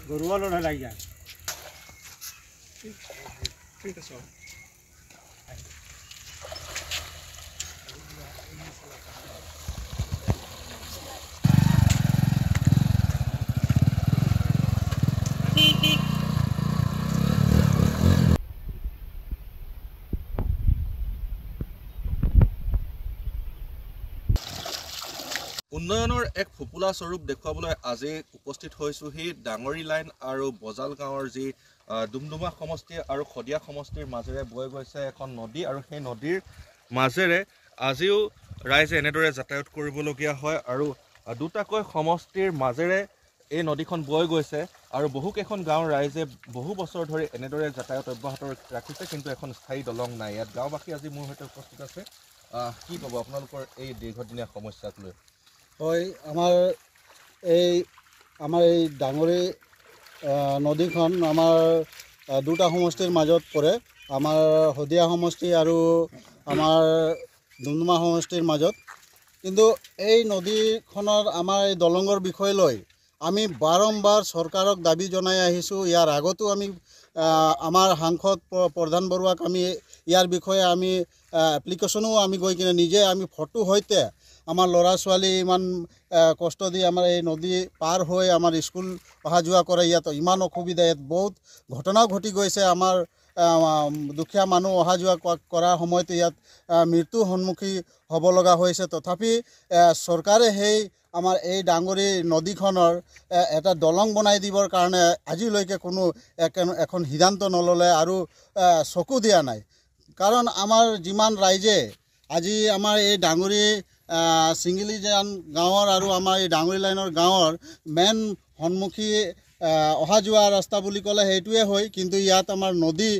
গৰুৱালো নালাগে যায় ঠিক আছে উন্নয়নৰ এক ফুপুলা স্বৰূপ দেখুৱাবলৈ আজি উপস্থিত হৈছোঁ সেই ডাঙৰি লাইন আৰু বজাল গাঁৱৰ যি ডুমডুমা সমষ্টি আৰু খদিয়া সমষ্টিৰ মাজেৰে বৈ গৈছে এখন নদী আৰু সেই নদীৰ মাজেৰে আজিও ৰাইজে এনেদৰে যাতায়াত কৰিবলগীয়া হয় আৰু দুটাকৈ সমষ্টিৰ মাজেৰে এই নদীখন বৈ গৈছে আৰু বহুকেইখন গাঁৱৰ ৰাইজে বহু বছৰ ধৰি এনেদৰে যাতায়াত অব্যাহত ৰাখিছে কিন্তু এখন স্থায়ী দলং নাই ইয়াত গাঁওবাসী আজি মোৰ সৈতে উপস্থিত আছে কি ক'ব আপোনালোকৰ এই দীৰ্ঘদিনীয়া সমস্যাক লৈ হয় আমাৰ এই ডাঙৰি নদীখন আমাৰ দুটা সমষ্টিৰ মাজত পৰে আমাৰ শদিয়া সমষ্টি আৰু আমাৰ ডুমডুমা সমষ্টিৰ মাজত কিন্তু এই নদীখনৰ আমাৰ এই দলঙৰ বিষয় লৈ আমি বাৰম্বাৰ চৰকাৰক দাবী জনাই আহিছোঁ ইয়াৰ আগতো আমি আমাৰ সাংসদ প্ৰধান বৰুৱাক আমি ইয়াৰ বিষয়ে আমি এপ্লিকেশ্যনো আমি গৈ কিনে নিজে আমি ফটো সৈতে আমাৰ ল'ৰা ছোৱালী ইমান কষ্ট দি আমাৰ এই নদী পাৰ হৈ আমাৰ স্কুল অহা যোৱা কৰে ইয়াত ইমান অসুবিধা ইয়াত বহুত ঘটনাও ঘটি গৈছে আমাৰ দুখীয়া মানুহ অহা যোৱা কৰাৰ সময়তে ইয়াত মৃত্যুৰ সন্মুখীন হ'ব লগা হৈছে তথাপি চৰকাৰে সেই আমাৰ এই ডাঙৰি নদীখনৰ এটা দলং বনাই দিবৰ কাৰণে আজিলৈকে কোনো এখন সিদ্ধান্ত নল'লে আৰু চকু দিয়া নাই কাৰণ আমাৰ যিমান ৰাইজে আজি আমাৰ এই ডাঙৰি চিঙিলিজান গাঁৱৰ আৰু আমাৰ এই ডাঙৰি লাইনৰ গাঁৱৰ মেইন সন্মুখী অহা যোৱা ৰাস্তা বুলি ক'লে সেইটোৱে হয় কিন্তু ইয়াত আমাৰ নদী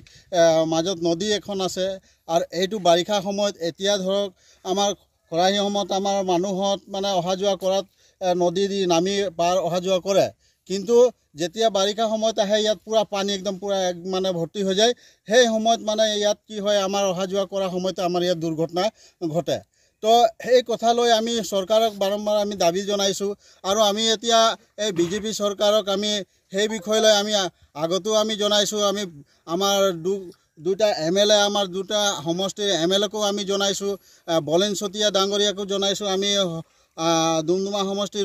মাজত নদী এখন আছে আৰু এইটো বাৰিষা সময়ত এতিয়া ধৰক আমাৰ খৰাহি সময়ত আমাৰ মানুহত মানে অহা যোৱা কৰাত নদী দি নামি পাৰ অহা যোৱা কৰে কিন্তু যেতিয়া বাৰিষা সময়ত আহে ইয়াত পূৰা পানী একদম পূৰা মানে ভৰ্তি হৈ যায় সেই সময়ত মানে ইয়াত কি হয় আমাৰ অহা যোৱা কৰাৰ সময়তে আমাৰ ইয়াত দুৰ্ঘটনা ঘটে তো সেই কথা লৈ আমি চৰকাৰক বাৰম্বাৰ আমি দাবী জনাইছোঁ আৰু আমি এতিয়া এই বিজেপি চৰকাৰক আমি সেই বিষয় লৈ আমি আগতো আমি জনাইছোঁ আমি আমাৰ দুটা MLA আমাৰ দুটা সমষ্টিৰ MLAকো আমি জনাইছোঁ বলেন চতিয়া ডাঙৰীয়াকো জনাইছোঁ আমি ডুমডুমা সমষ্টিৰ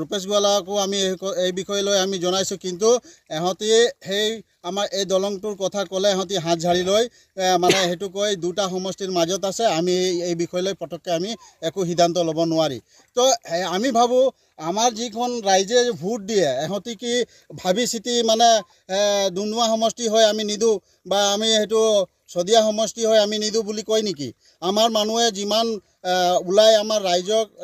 ৰূপেশ গোৱালাকো আমি এই বিষয় লৈ আমি জনাইছোঁ কিন্তু এহঁতি সেই আমাৰ এই দলংটোৰ কথা ক'লে এহঁতি হাত ঝাৰি লৈ মানে সেইটো কৈ দুটা সমষ্টিৰ মাজত আছে আমি এই বিষয় লৈ পটককৈ আমি একো সিদ্ধান্ত ল'ব নোৱাৰি তো আমি ভাবোঁ আমাৰ যিখন ৰাইজে ভোট দিয়ে এহঁতি কি ভাবি চিতি মানে ডুমডুমা সমষ্টি হৈ আমি নিদিওঁ বা আমি সেইটো শদিয়া সমষ্টি হৈ আমি নিদিওঁ বুলি কয় নেকি আমাৰ মানুহে যিমান ওলাই আমাৰ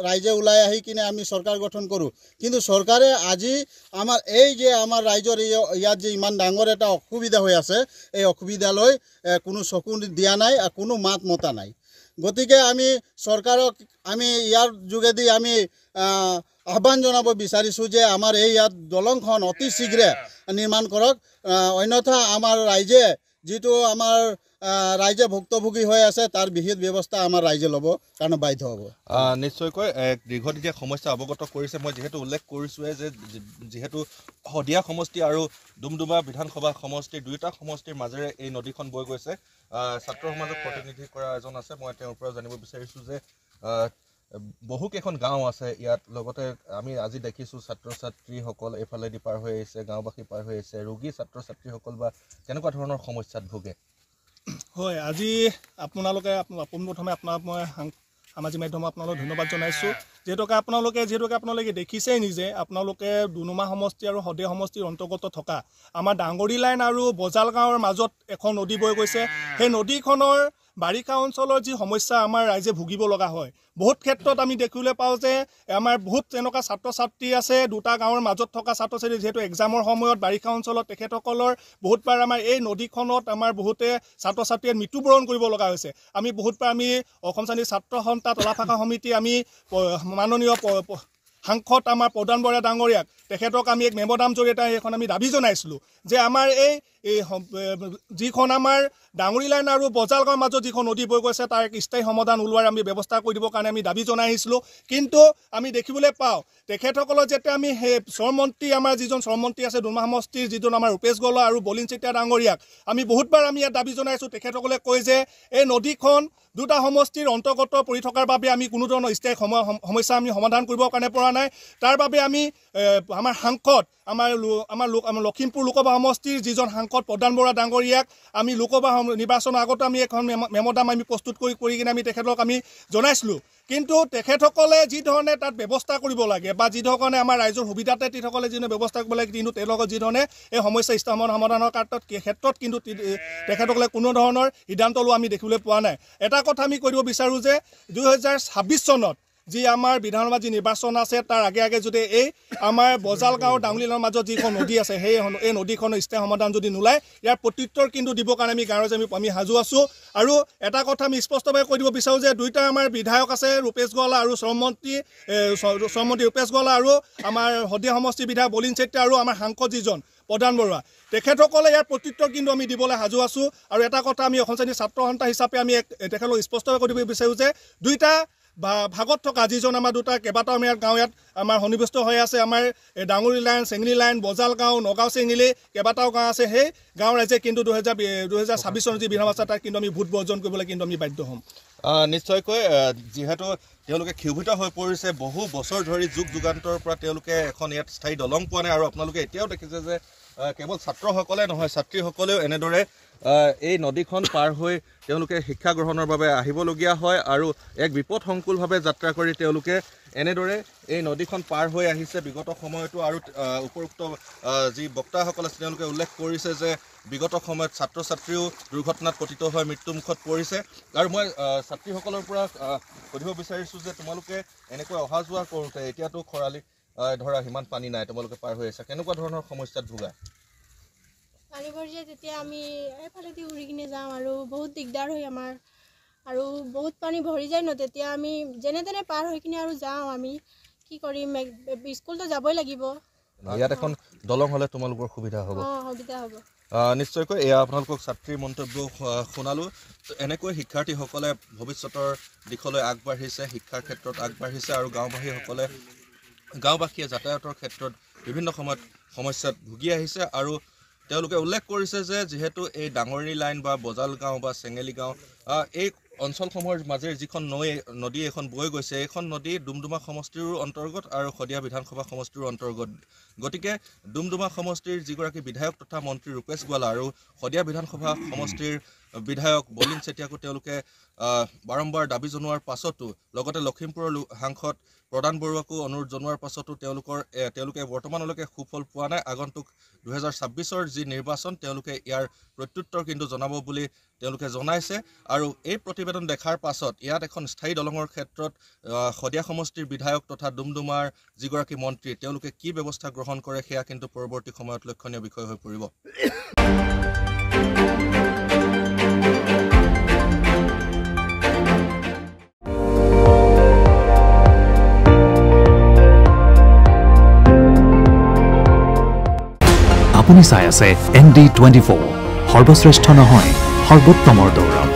ৰাইজে ওলাই আহি কিনে আমি চৰকাৰ গঠন কৰোঁ কিন্তু চৰকাৰে আজি আমাৰ এই যে আমাৰ ৰাইজৰ ইয়াত যে ইমান ডাঙৰ এটা অসুবিধা হৈ আছে এই অসুবিধালৈ কোনো চকু দিয়া নাই আৰু কোনো মাত মতা নাই গতিকে আমি চৰকাৰক আমি ইয়াৰ যোগেদি আমি আহ্বান জনাব বিচাৰিছোঁ যে আমাৰ এই ইয়াত দলংখন অতি শীঘ্ৰে নিৰ্মাণ কৰক অন্যথা আমাৰ ৰাইজে যিটো আমাৰ ৰাইজে ভুক্তভোগী হৈ আছে তাৰ বিহিত ব্যৱস্থা আমাৰ ৰাইজে ল'ব কাৰণে বাধ্য হ'ব নিশ্চয়কৈ দীৰ্ঘদিনীয়া সমস্যা অৱগত কৰিছে মই যিহেতু উল্লেখ কৰিছোঁৱে যে যিহেতু শদিয়া সমষ্টি আৰু ডুমডুমা বিধানসভা সমষ্টিৰ দুয়োটা সমষ্টিৰ মাজেৰে এই নদীখন বৈ গৈছে ছাত্ৰ সমাজক প্ৰতিনিধি কৰা এজন আছে মই তেওঁৰ পৰা জানিব বিচাৰিছোঁ যে বহুকেইখন গাঁও আছে ইয়াত লগতে আমি আজি দেখিছোঁ ছাত্ৰ ছাত্ৰীসকল এইফালেদি পাৰ হৈ আহিছে গাঁওবাসী পাৰ হৈ আহিছে ৰোগী ছাত্ৰ ছাত্ৰীসকল বা কেনেকুৱা ধৰণৰ সমস্যাত ভোগে হয় আজি আপোনালোকে পোনপ্ৰথমে আপোনাক মই সামাজিক মাধ্যমত আপোনালোক ধন্যবাদ জনাইছোঁ যিহেতুকে আপোনালোকে দেখিছেই নিজে আপোনালোকে ডুমডুমা সমষ্টি আৰু শদিয়া সমষ্টিৰ অন্তৰ্গত থকা আমাৰ ডাঙৰি লাইন আৰু বজাল গাঁৱৰ মাজত এখন নদী বৈ গৈছে সেই নদীখনৰ বাৰিষা অঞ্চলৰ যি সমস্যা আমাৰ ৰাইজে ভুগিব লগা হয় বহুত ক্ষেত্ৰত আমি দেখিবলৈ পাওঁ যে আমাৰ বহুত তেনেকুৱা ছাত্ৰ ছাত্ৰী আছে দুটা গাঁৱৰ মাজত থকা ছাত্ৰ ছাত্ৰী যেহেতু এক্সামৰ সময়ত বাৰিষা অঞ্চলত তেখেতসকলৰ বহুতবাৰ আমাৰ এই নদীখনত আমাৰ বহুতে ছাত্ৰ ছাত্ৰীয়ে মৃত্যুবৰণ কৰিব লগা হৈছে আমি বহুতবাৰ আমি অসম শ্ৰেণী ছাত্ৰ সন্থা তলা শাখা সমিতি আমি মাননীয় সাংসদ আমাৰ প্ৰধান বৰুৱা ডাঙৰীয়াক তেখেতক আমি এক মেম'ৰাণ্ডাম জৰিয়তে এখন আমি দাবী জনাইছিলোঁ যে আমাৰ এই এই যিখন আমাৰ ডাঙৰি লাইন আৰু বজালগাঁৱৰ মাজত যিখন নদী বৈ গৈছে তাৰ এক স্থায়ী সমাধান ওলোৱাৰ আমি ব্যৱস্থা কৰি দিবৰ কাৰণে আমি দাবী জনাই আহিছিলোঁ। কিন্তু আমি দেখিবলৈ পাওঁ তেখেতসকলৰ যেতিয়া আমি সেই শ্ৰমমন্ত্ৰী আমাৰ যিজন শ্ৰমমন্ত্ৰী আছে ডুমডুমা সমষ্টিৰ যিজন আমাৰ ৰূপেশ গলা আৰু বলিন চেতিয়া ডাঙৰীয়াক আমি বহুতবাৰ আমি ইয়াত দাবী জনাইছোঁ। তেখেতসকলে কয় যে এই নদীখন দুটা সমষ্টিৰ অন্তৰ্গত পৰি থকাৰ বাবে আমি কোনো ধৰণৰ স্থায়ী সমস্যা আমি সমাধান কৰিবৰ কাৰণে পৰা নাই। তাৰ বাবে আমি আমাৰ সাংসদ আমাৰ লখিমপুৰ লোকসভা সমষ্টিৰ যিজন সাংসদ প্ৰধান বৰা ডাঙৰীয়াক আমি লোকসভা নিৰ্বাচনৰ আগতে আমি এখন মেম'দাম আমি প্ৰস্তুত কৰি কিনে আমি তেখেতক আমি জনাইছিলোঁ। কিন্তু তেখেতসকলে যি ধৰণে তাত ব্যৱস্থা কৰিব লাগে বা যি ধৰণে আমাৰ ৰাইজৰ সুবিধাতে তেখেতসকলে যি ব্যৱস্থা কৰিব লাগে কিন্তু তেওঁলোকৰ যি ধৰণে এই সমস্যা সমাধানৰ ক্ষেত্ৰত কিন্তু তেখেতসকলে কোনো ধৰণৰ সিদ্ধান্ত লোৱা আমি দেখিবলৈ পোৱা নাই। এটা কথা আমি কৈ দিব বিচাৰোঁ যে 2026 চনত যি আমাৰ বিধানসভা যি নিৰ্বাচন আছে তাৰ আগে যদি এই আমাৰ বজালগাঁও ডাঙৰিলাইনৰ মাজত যিখন নদী আছে এই নদীখনৰ স্থায়ী সমাধান যদি নোলায় ইয়াৰ প্ৰত্যুত্তৰ কিন্তু দিবৰ কাৰণে আমি গাঁৱৰ আমি সাজু আছোঁ। আৰু এটা কথা আমি স্পষ্টভাৱে কৈ দিব বিচাৰোঁ যে দুইটা আমাৰ বিধায়ক আছে ৰূপেশ গলা আৰু শ্ৰমমন্ত্ৰী ৰূপেশ গলা আৰু আমাৰ শদিয়া সমষ্টিৰ বিধায়ক বলিন চেতিয়া আৰু আমাৰ সাংসদ যিজন প্ৰধান বৰুৱা তেখেতসকলে ইয়াৰ প্ৰত্যুত্তৰ কিন্তু আমি দিবলৈ সাজু আছোঁ। আৰু এটা কথা আমি অসম শ্ৰেণীৰ ছাত্ৰ সন্থা হিচাপে আমি তেখেতলোক স্পষ্টভাৱে কৈ দিব বিচাৰোঁ যে দুইটা ভাগত থকা যিজন আমাৰ দুটা কেইবাটাও আমি গাঁও ইয়াত আমাৰ সন্নিৱিষ্ট হৈ আছে আমাৰ ডাঙৰি লাইন চেঙেলী লাইন বজালগাঁও নগাঁও চেঙেলী কেইবাটাও গাঁও আছে সেই গাঁও ৰাইজে কিন্তু 2026 চনৰ যি বিধানসভা তাত কিন্তু আমি ভোট বৰ্জন কৰিবলৈ কিন্তু আমি বাধ্য হ'ম। নিশ্চয়কৈ যিহেতু তেওঁলোকে ক্ষোভিত হৈ পৰিছে বহু বছৰ ধৰি যুগ যুগান্তৰ পৰা তেওঁলোকে এখন ইয়াত স্থায়ী দলং পোৱা নাই। আৰু আপোনালোকে এতিয়াও দেখিছে যে কেৱল ছাত্ৰসকলে নহয় ছাত্ৰীসকলেও এনেদৰে এই নদীখন পাৰ হৈ তেওঁলোকে শিক্ষা গ্ৰহণৰ বাবে আহিবলগীয়া হয় আৰু এক বিপদসংকুলভাৱে যাত্ৰা কৰি তেওঁলোকে এনেদৰে এই নদীখন পাৰ হৈ আহিছে বিগত সময়তো। আৰু উপৰোক্ত যি বক্তাসকল আছে তেওঁলোকে উল্লেখ কৰিছে যে বিগত সময়ত ছাত্ৰ ছাত্ৰীও দুৰ্ঘটনাত পতিত হৈ মৃত্যুমুখত পৰিছে। আৰু মই ছাত্ৰীসকলৰ পৰা সুধিব বিচাৰিছোঁ যে তোমালোকে এনেকৈ অহা যোৱা কৰোঁতে এতিয়াতো খৰালি ধৰা সিমান পানী নাই তোমালোকে পাৰ হৈ আহিছা কেনেকুৱা ধৰণৰ সমস্যাত ভোগা? পানী ভৰি যায় তেতিয়া আমি এইফালেদি উৰি কিনে যাওঁ আৰু বহুত দিগদাৰ হয় আমাৰ আৰু বহুত পানী ভৰি যায় ন তেতিয়া আমি যেনে তেনে পাৰ হৈ কিনে আৰু যাওঁ। আমি কি কৰিম স্কুলতো যাবই লাগিব। ইয়াত এখন দলং হ'লে তোমালোকৰ সুবিধা হ'ব। সুবিধা হ'ব নিশ্চয়কৈ। এয়া আপোনালোকক ছাত্ৰীৰ মন্তব্য শুনালোঁ। এনেকৈ শিক্ষাৰ্থীসকলে ভৱিষ্যতৰ দিশলৈ আগবাঢ়িছে শিক্ষাৰ ক্ষেত্ৰত আগবাঢ়িছে আৰু গাঁওবাসীয়ে যাতায়াতৰ ক্ষেত্ৰত বিভিন্ন সময়ত সমস্যাত ভুগি আহিছে। আৰু তেওঁলোকে উল্লেখ কৰিছে যে যিহেতু এই ডাঙৰি লাইন বা বজালগাঁও বা চেঙেলী গাঁও এই অঞ্চলসমূহৰ মাজেৰে যিখন নদী এখন বৈ গৈছে এইখন নদী ডুমডুমা সমষ্টিৰো অন্তৰ্গত আৰু শদিয়া বিধানসভা সমষ্টিৰো অন্তৰ্গত। গতিকে ডুমডুমা সমষ্টিৰ যিগৰাকী বিধায়ক তথা মন্ত্ৰী ৰূপেশ গোৱালা আৰু শদিয়া বিধানসভা সমষ্টিৰ বিধায়ক বলিন চেতিয়াকো তেওঁলোকে বাৰম্বাৰ দাবী জনোৱাৰ পাছতো লগতে লখিমপুৰৰ সাংসদ প্ৰধান বৰুৱাকো অনুৰোধ জনোৱাৰ পাছতো তেওঁলোকে বৰ্তমানলৈকে সুফল পোৱা নাই। আগন্তুক 2026 যি নিৰ্বাচন তেওঁলোকে ইয়াৰ প্ৰত্যুত্তৰ কিন্তু জনাব বুলি তেওঁলোকে জনাইছে। আৰু এই প্ৰতিবেদন দেখাৰ পাছত ইয়াত এখন স্থায়ী দলঙৰ ক্ষেত্ৰত শদিয়া সমষ্টিৰ বিধায়ক তথা ডুমডুমাৰ যিগৰাকী মন্ত্ৰী তেওঁলোকে কি ব্যৱস্থা গ্ৰহণ কৰে সেয়া কিন্তু পৰৱৰ্তী সময়ত লক্ষণীয় বিষয় হৈ পৰিব। আপুনি চাই আছে ND24 সৰ্বশ্ৰেষ্ঠ নহয় সৰ্বোত্তমৰ দৌৰ।